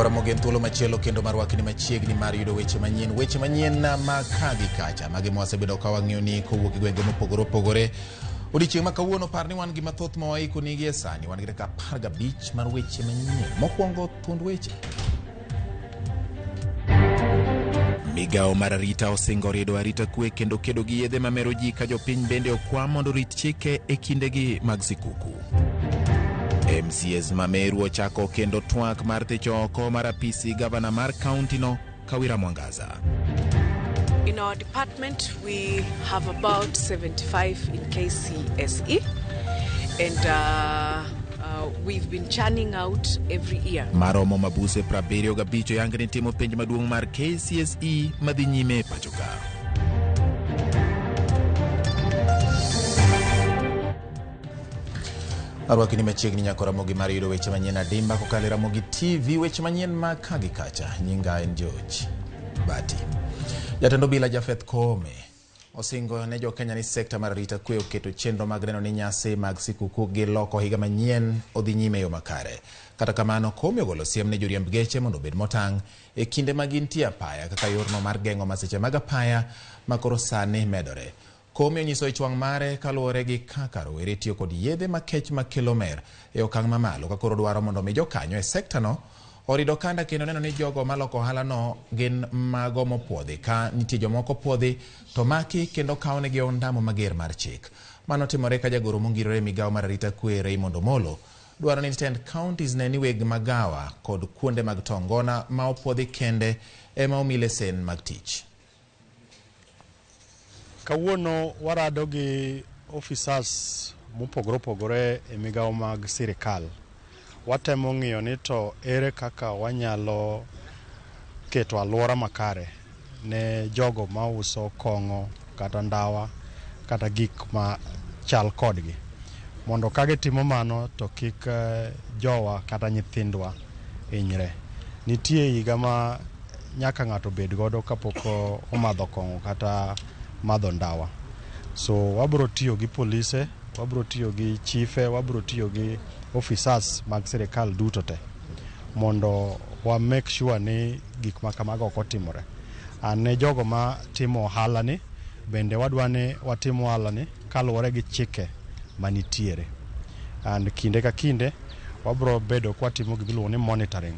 Ramogi thuolo machielo kendo marwakni machiegni mar yudo weche manyien ma kagi kacha magi mwasebedo ka wang'iyo ni kowuok e gwenge mopogore opogore. Odiochieng' ma kawuono par ni wan gi mathoth ma waiko nigi e sani, wan gi dakika 15 mar weche manyien. Mokwongo thuond weche. Migao mar arita osingo rido arita kwe kendo kedo gi yedhe mamero ji ka jopiny bende okwa mondo rit chike e kindegi mag sikuku. MCS Mameru ochako kendo twak mar thicho oko mar apisi gavana mar kaunti no Kawira Mwangaza. In our department, we have about 75 in KCSE, and we've been churning out every year. Maromo mabuse praberio gabicho yangni timo penj maduong' mar KCSE madhi nyime pachoka. Arwakni machiegni nyako Ramogi mar yudo weche manyien adimba kokalo Ramogi TV, weche manyien ma kagi kacha. Nyinga en George Bati. Jatend obila Jafeth Kome osingo ne jo Kenya ni sekta mar arita kwe oketo chenro mag neno ni nyasi mag sikuku gi loko higa manyien odhi nyime yo makare. Kata kamano, Kome ogolo siem ne joriemb geche mondo obed motang' e kinde ma gintie apaya kaka yorno mar geng'o masiche mag apaya ma koro sani medore. Kome onyiso ichwang' mare kaluwore gi kaka rowere tiyo kod yedhe makech makelo mer e okang' mamalo ka koro dwaro mondo mi jokanyo e sekta no orido kanda kendo neno ni jogo maloko ohala no gin mago mopuodhi. Ka nitie jomoko puodhi to maki kendo kawnegi ondamo mager mar chik. Mano timore ka jagoro mongirore migao mar arita kwe Raymond Omolo dwaro ni tend counties ne ni weg magawa kod kuonde mag tongona ma opuodhi kende ema omile sen mag tich. Kawuono warado gi officers mopogore opogore e migao mag sirikal. Watemo ng'iyo ni to ere kaka wanyalo keto alwora makare ne jogo ma uso kong'o kata ndawa kata gik ma chal kodgi, mondo kage timo mano to kik jowa kata nyithindwa hinyre. Nitie higa ma nyaka ng'ato bed godo kapok omadho kong'o kata madho ndawa. So wabro tiyo gi polise, wabro tiyo gi chiefe, wabro tiyo gi officers mag sirikal duto te mondo wa make sure ni gik ma kamago ok otimore. Ne jogo ma timo ohala ni bende wadwa ni watimo ohala ni kaluwore gi chike manitiere, and kinde ka kinde wabro bedo kwa timo giluongo ni monitoring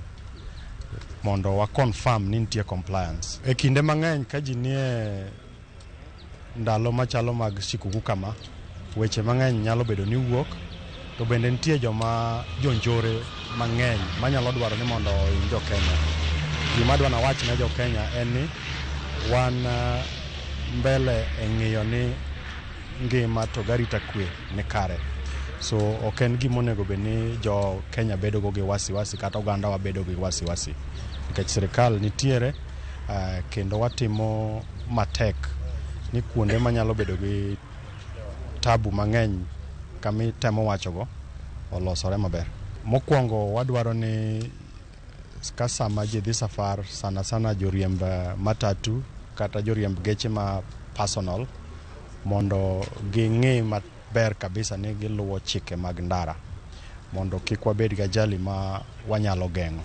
mondo wa confirm ni nitie compliance. E kinde mang'eny ka ji nie ndalo machalo mag sikuku kama, weche mang'eny nyalo bedo ni wuok, to bende nitie joma jonjore mang'eny manyalo dwaro ni mondo jo Kenya. Gima dwana wach ne jo Kenya en ni wan mbele e ng'iyo ni ngima to garita kwe ni kare. So ok en gimonego bed ni jo Kenya bedo go gi wasiwasi kata oganda wa bedo gi wasiwasi. Nikech sirikal nitiere kendo watimo matek ni kuonde manyalo bedo gi tabu mang'eny kami temo wachogo olosore maber. Mokwongo wadwaro ni sama ji dhi safar, sana joriemb matatu kata joriemb geche ma personal, mondo ging'i maber kabisa ni giluwo chike mag ndara mondo kik wabed gi ajali ma wanyalo geng'o.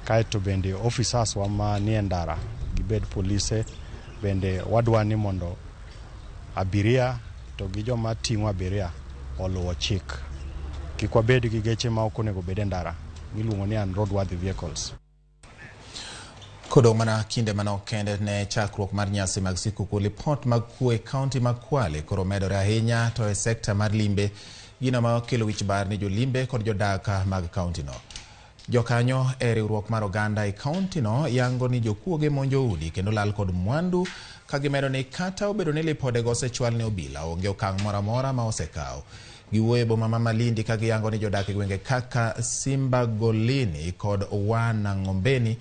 Kaeto bende officers wa ma nie ndara gibed polise, bende wadwa ni mondo abiria to gi joma ting'o abiria oluwo chik. Kik wabed gi geche ma ok onego bed e ndara miluongo ni unroadworthy vehicles. Kodong' mana kinde manok kende ne chakruok mar nyasi mag sikuku, lipot mag kwe kaunti mag Kwale koro medore ahinya to e sekta mar limbe, gino ma kelo wich bar ni jolimbe kod jodak mag kaunti no. Jokanyo e riwruok mar oganda e kaunti no yango ni jokuoge monjo udi kendo lal kod mwandu, kagimedo ni kata obedo ni lipode go osechwal ne obila, onge okang' mora mora ma osekaw. Giwuoyo e boma ma Malindi ka giyango ni jodak e gwenge kaka Simba Golini kod Wanang'ombeni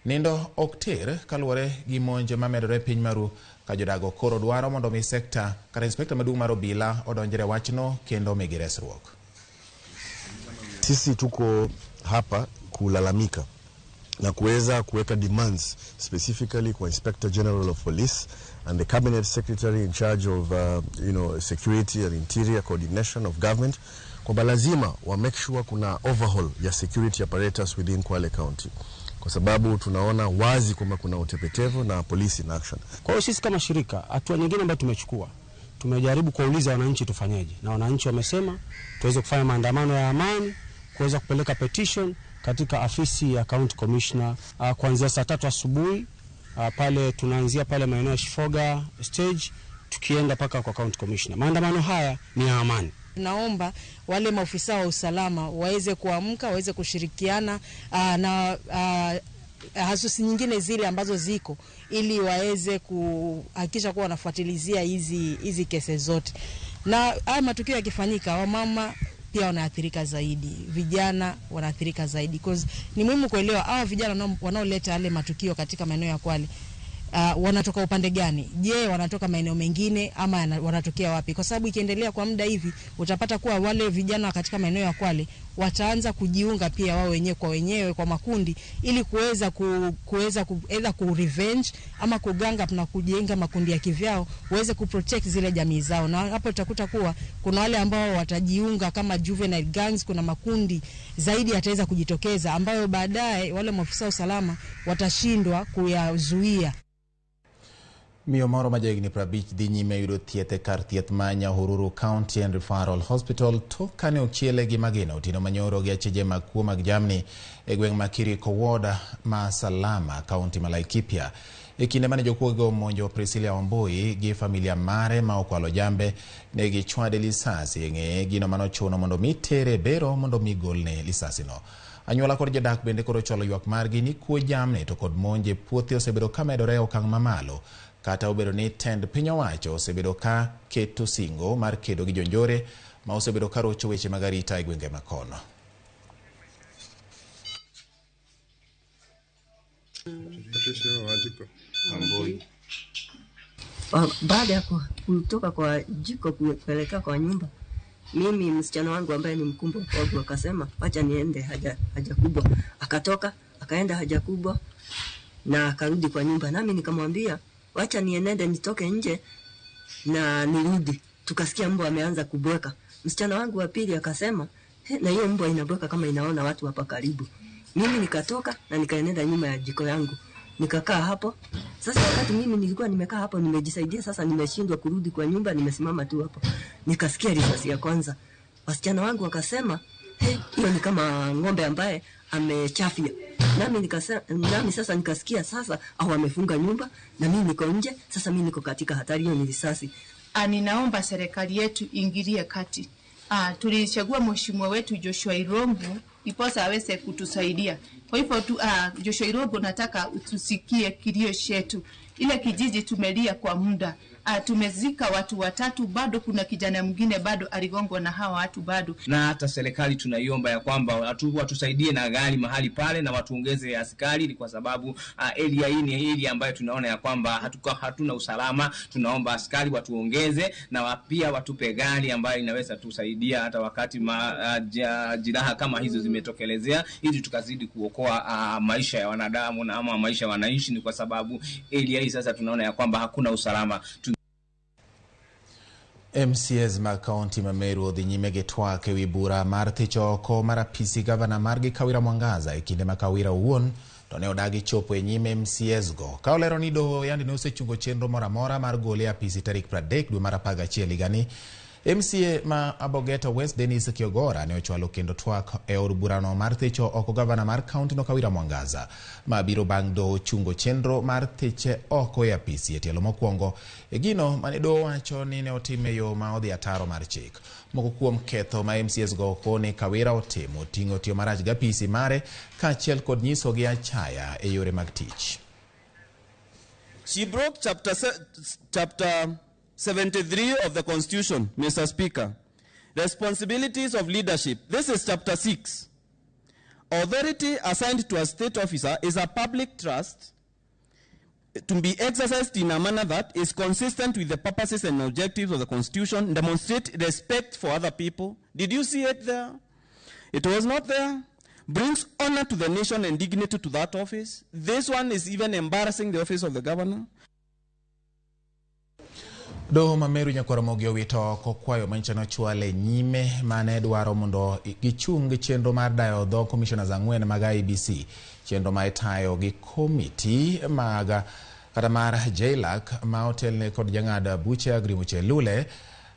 nindo ok tir kaluwore gi monje ma medore piny maru, ka jodago koro dwaro mondo mi sekta kata inspekta maduong' mar obila odonjre wachno kendo migi resruok. Sisi tuko hapa kulalamika na kuweza kuweka demands specifically kwa Inspector General of Police and the Cabinet Secretary in charge of security and interior coordination of government, Kwa lazima wa make sure kuna overhaul ya security apparatus within Kwale County, kwa sababu tunaona wazi kwamba kuna utepetevu na police in action. Kwa hiyo sisi kama shirika, hatua nyingine ambayo tumechukua, tumejaribu kuuliza wananchi tufanyeje, na wananchi wamesema tuweze kufanya maandamano ya amani, kuweza kupeleka petition katika afisi ya county commissioner kuanzia saa 3 asubuhi. Pale tunaanzia pale maeneo ya Shifoga stage tukienda paka kwa county commissioner. Maandamano haya ni ya amani. Naomba wale maofisa wa usalama waweze kuamka, waweze kushirikiana na hasusi nyingine zile ambazo ziko, ili waweze kuhakikisha kuwa wanafuatilizia hizi kesi zote. Na haya matukio yakifanyika, wamama pia wanaathirika zaidi, vijana wanaathirika zaidi, because ni muhimu kuelewa hawa vijana wanaoleta yale matukio katika maeneo ya Kwale wanatoka upande gani? Je, wanatoka maeneo mengine ama wanatokea wapi? Kwa sababu ikiendelea kwa muda hivi, utapata kuwa wale vijana katika maeneo ya Kwale wataanza kujiunga pia wao wenyewe kwa wenyewe kwa makundi, ili kuweza either ku revenge ama kuganga up na kujenga makundi ya kivyao, waweze kuprotect zile jamii zao. Na hapo utakuta kuwa kuna wale ambao watajiunga kama juvenile gangs, kuna makundi zaidi yataweza kujitokeza, ambayo baadaye wale maafisa usalama watashindwa kuyazuia. Miyo moro majegni prabich dhi nyime yudo thieth kar thieth ma Nyahururu County and Referral Hospital to kane ochiele gi magina otino manyoro gi acheje mag kuo mag jamni e gweng' ma Kiriko Ward ma Salama County ma Laikipia. E kinde mane jokuogo monjo Priscilla Wambui gi familia mare ma okwalo jambe ne gi chwade lisasi ng'e gino manochuno mondo mitere bero mondo migolne lisasi no. Anyuola kod jodak bende koro cholo ywak margi ni kuo jamni to kod monje puothe osebedo ka medore okang' mamalo, kata obedo ni tend piny owacho osebedo ka keto singo mar kedo gi jonjore ma osebedo ka rocho weche mag arita e gwenge makono. Baada ya kutoka kwa jiko kuelekea kwa nyumba, mimi msichana wangu ambaye ni mkubwa kwangu akasema acha niende haja kubwa. Akatoka akaenda haja kubwa na akarudi kwa nyumba, nami nikamwambia acha niende nitoke nje na nirudi. Tukasikia mbwa ameanza kubweka. Msichana wangu wa pili akasema na hiyo mbwa inabweka kama inaona watu hapa karibu. Mimi nikatoka na nikaenda nyuma ya jiko yangu, nikakaa hapo. Sasa wakati mimi nilikuwa nimekaa hapo nimejisaidia, sasa nimeshindwa kurudi kwa nyumba, nimesimama tu hapo. Nikasikia risasi ya kwanza. Wasichana wangu wakasema hiyo ni kama ng'ombe ambaye amechafia. Nami sasa nikasikia sasa au wamefunga nyumba na mimi niko nje. Sasa mimi niko katika hatari, hiyo ni risasi. Ninaomba serikali yetu ingilie kati. Tulichagua mheshimiwa wetu Joshua Irombo iposa aweze kutusaidia. Kwa hivyo Joshua Irombo, nataka utusikie kilio chetu. Ile kijiji tumelia kwa muda. Tumezika watu 3, bado kuna kijana mwingine bado aligongwa na hawa watu bado. Na hata serikali tunaiomba ya kwamba watusaidie na gari mahali pale na watuongeze askari, kwa sababu area hii ni area ambayo tunaona ya kwamba hatuna usalama. Tunaomba askari watuongeze na pia watupe gari ambayo inaweza tusaidia hata wakati jiraha kama hizo zimetokelezea, ili tukazidi kuokoa maisha ya wanadamu na ama maisha ya wananchi, ni kwa sababu area hii sasa tunaona ya kwamba hakuna usalama. MCS ma County ma Meru dhi nyime gi twak ewi bura mar thicho oko mar apisi gavana margi Kawira Mwangaza e kinde ma Kawira owuon to ne odagi chopo e nyime MCS go ka olero ni doho yandi ne osechungo chenro moro amora mar gole apisi tarik 30 dwe mar 11 higani. MCA ma Abogeta West Dennis Kiogora ne ochwalo kendo twak e od burano mar thicho oko gavana mar kaunti no Kawira Mwangaza ma biro bang' doho chungo chenro mar thiche oko e apisi e tielo mokwongo e gino mane doho wacho ni ne otime yo ma odhi ataro mar chik. Moko kuom ketho ma MCS go kone Kawira otimo ting'o tiyo marach gi apisi mare kaachiel kod nyiso gi achaya e yore mag tich. She broke chapter 73 of the Constitution, Mr. Speaker. Responsibilities of leadership. This is chapter 6. Authority assigned to a state officer is a public trust to be exercised in a manner that is consistent with the purposes and objectives of the Constitution, demonstrate respect for other people. Did you see it there? It was not there. Brings honor to the nation and dignity to that office. This one is even embarrassing the office of the governor. Doho Mameru Ramogi owito kokwayo manchano chwale nyime mane dwaro mondo gichung chenro mar dayo dho commissioners ang'wen mag IEBC, chenro ma itayo gi komiti mag kata mar JLAC ma otelne kod jang'ad buche Agri Muchelule.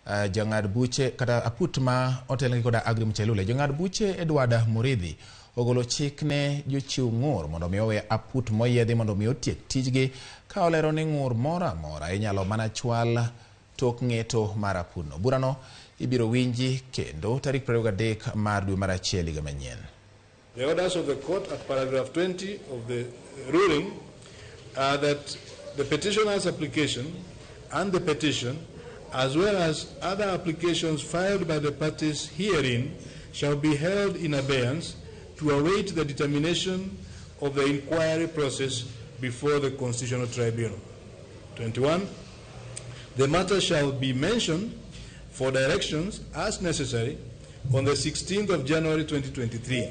Jang'ad buche kata aput ma otelne kod Agri Muchelule, jang'ad buche Edward Muridhi ogolo chik ne jochiw ng'ur mondo mi owe aput moyiedhi mondo mi otiek tijgi, ka olero ni ng'ur mora mora inyalo mana chwal tok ng'eto mar aputno. Burano ibiro winji kendo tarik 23 mar dwe mar achiel higa manyien. The orders of the court at paragraph 20 of the ruling are that the petitioner's application and the petition, as well as other applications filed by the parties herein, shall be held in abeyance to await the determination of the inquiry process before the Constitutional Tribunal. 21. The matter shall be mentioned for directions as necessary on the 16th of January 2023,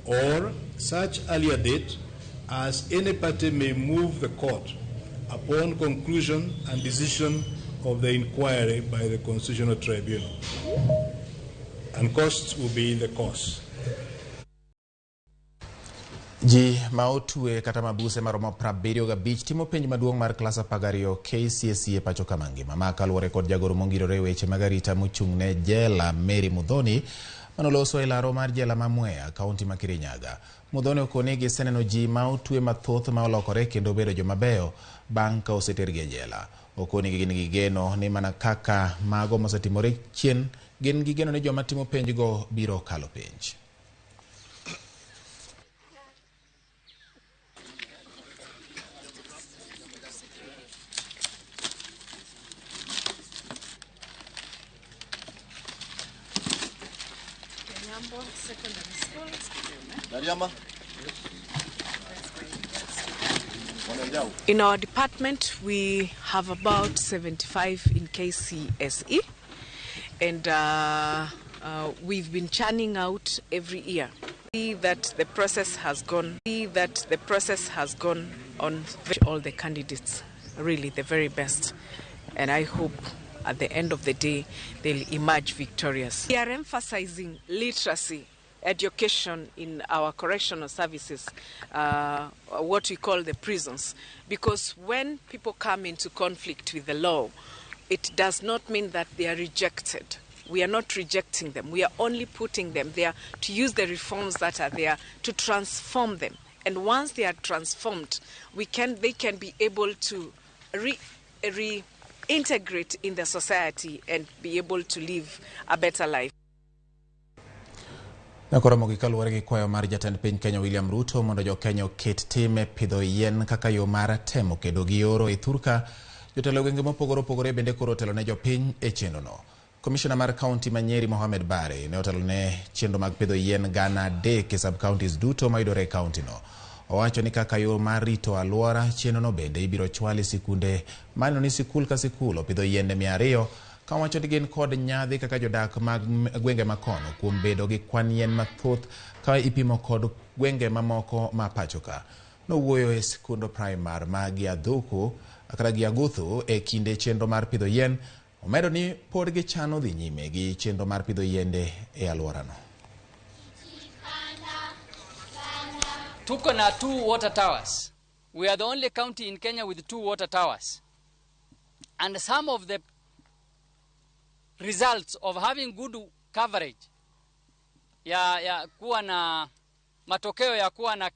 or such earlier date as any party may move the court upon conclusion and decision of the inquiry by the Constitutional Tribunal. And costs will be in the course. Ji mautue kata mabuse maromo 75 timo penj maduong' mar klas 12 KCSE pacho kamangima ma kaluwore kod jagoro mongirore weche magarita mochung'ne jela Mary Mudhoni manoloso e laro mar jela ma Mwea, kaunti ma Kirinyaga. Mudhoni okoni giseneno ji mautue mathoth ma olokore kendo bedo jomabeyo bang' ka osetergi e jela. Okoni gin gi geno ni mana kaka mago mosetimore chien, gin gi geno ni joma timo penjgo biro kalo penj. In our department, we have about 75 in KCSE, and we've been churning out every year. See that the process has gone. On all the candidates, really the very best, and I hope at the end of the day they'll emerge victorious. We are emphasizing literacy education in our correctional services, what we call the prisons, because when people come into conflict with the law, it does not mean that they are rejected. We are not rejecting them. We are only putting them there to use the reforms that are there to transform them. And once they are transformed, they can be able to reintegrate in the society and be able to live a better life. Ramogi kaluwore gi kwayo mar jatend piny Kenya William Ruto mondo jo Kenya oket time pidho yien kaka yo mar temo kedo gi oro e thurka, jotelo gwenge mopogore opogore bende koro otelo ne jopiny e chenrono. Komishona mar kaunti ma Nyeri Mohamed Bare ne otelo ne chenro mag pidho yien gana 3 e sub counties duto ma yudore e kaunti no. Owacho ni kaka yo mar rito alwora, chenrono bende ibiro chwali sikunde maneno ni sikul ka sikul opidho yiende 200, ka wacho ni gin kod nyadhi kaka jodak mag gwenge makono kuom bedo gi kwan yien mathoth ka ipimo kod gwenge mamoko ma pachoka. Nowuoyo e sikundo primar ma Giadhuku kata Giaguthu e kinde chenro mar pidho yien. Omedo ni pod gichano dhi nyime gi chenro mar pidho yiende e alworano. Tuko na 2 water towers. We are the only county in Kenya with 2 water towers. And some of the results of having good coverage ya kuwa na matokeo ya kuwa na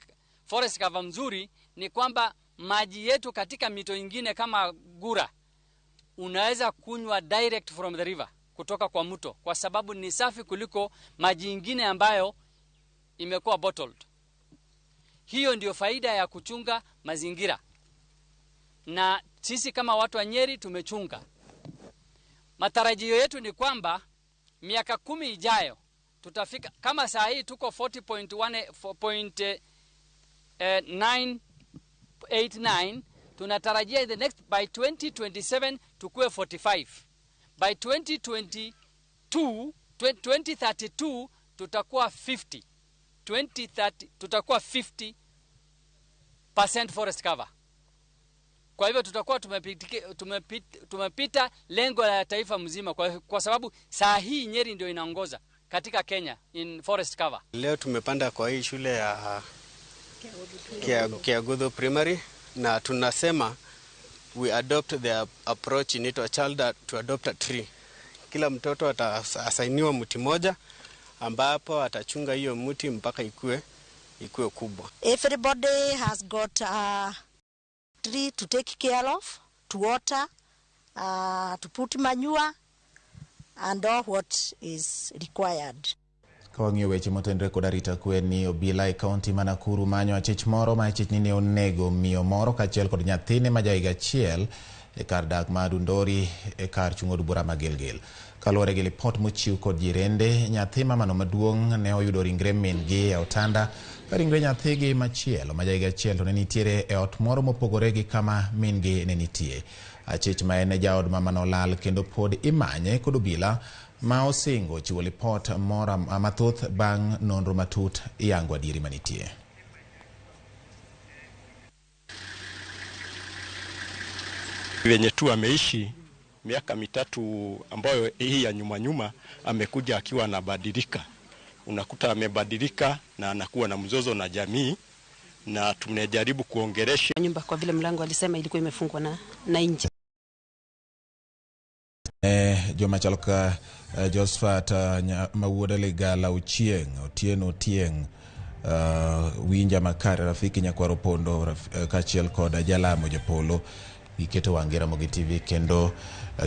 forest cover mzuri ni kwamba maji yetu katika mito ingine kama Gura unaweza kunywa direct from the river, kutoka kwa mto, kwa sababu ni safi kuliko maji ingine ambayo imekuwa bottled. Hiyo ndio faida ya kuchunga mazingira, na sisi kama watu wa Nyeri tumechunga. Matarajio yetu ni kwamba miaka 10 ijayo tutafika, kama saa hii tuko 40.989, tunatarajia the next by 2027 tukue 45. By 2032 tutakuwa 50. 2030 tutakuwa 50% forest cover. Kwa hivyo tutakuwa tumepita lengo la taifa mzima kwa sababu saa hii Nyeri ndio inaongoza katika Kenya in forest cover. Leo tumepanda kwa hii shule ya Kiagodho Primary na tunasema we adopt the approach inaitwa child to adopt a tree. Kila mtoto atasainiwa mti moja ambapo atachunga hiyo mti mpaka ikue kubwa. Everybody has got a tree to take care of, to water, to put manure and all what is required. Kawang'io weche motenre kod arita kwe ni obila e kaunti ma Nakuru manyo achich moro ma achich ni onego miyo moro kachiel kod nyathine ma ja higa achiel e kar dak ma Dundori e kar chung od bura ma Gilgil. Kaluwore gi lipot mochiw kod jirende, nyathi mamano maduong' ne oyudo ringre min-gi e otanda ka ringre nyathigi machielo ma ja higa achiel to ne nitiere e ot moro mopogore gi kama min-gi ne nitie. Achich ma en jaod mamano lal kendo pod imanye kod obila ma osingo chiwo lipot moro mathoth bang' nonro matut yango adieri manitie. Venye tu ameishi miaka mitatu ambayo hii ya nyuma amekuja akiwa anabadilika. Unakuta amebadilika na anakuwa na mzozo na jamii na tunajaribu kuongelesha nyumba kwa vile mlango alisema ilikuwa imefungwa na nje. Joma chaloka Josephat Mawuoda Ligala Otieng winja makare rafiki nyakwaro pondo kachiel kod jalamo Japolo iketo wang'e Ramogi TV kendo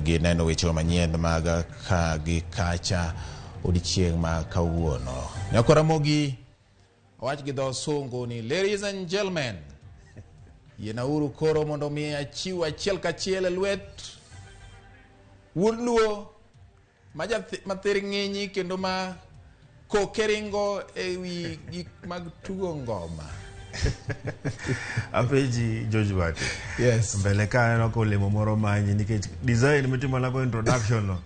gineno weche manyien mag ka gi kacha odichieng' ma kawuono. Nyakwaro Ramogi wach gi dho sungu ni ladies and gentlemen, yenauru koro mondo mi achiw achiel kachiel lwet Wudluo mathir ng'inyi kendo ma kokeringo ewi gik mag tugo ngoma. Apeji George Bate. Yes. Mbele ka eno ko lemo moro manyi nikech design mitimo na go introduction no.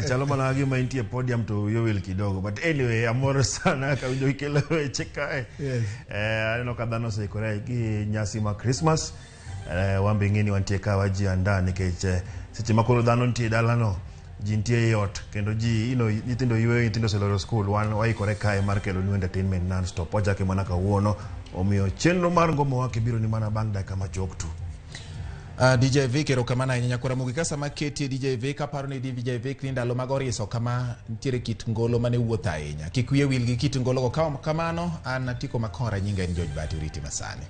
Chalo mana gi maintie podium to yowel kidogo, but anyway amor sana ka ujo kelo weche kae. Yes. Eno ka dhano seikore gi nyasi ma Christmas. Wambe ng'eni wantie ka wajiandaa nikech seche makoro dhano nitie dala no ji nitie yot kendo ji nyithindo yweyo, nyithindo seloro school, wan waikore kae mar kelo ni entertainment non stop. Wachake mana kawuono omiyo chenro mar ngomo wake biro ni mana bang' dakika machok tu. DJ Vic erokamano ahinya Nyakwaro Ramogi ka sama ketie DJ Vic aparo ni DJ Vic ni ndalo mag oriso kama nitiere kit ngolo mane wuotho ahinya. Kik wiye wil gi kit ngolo go kamano. An Atiko Makora, nyinga en George Bate, uriti masani.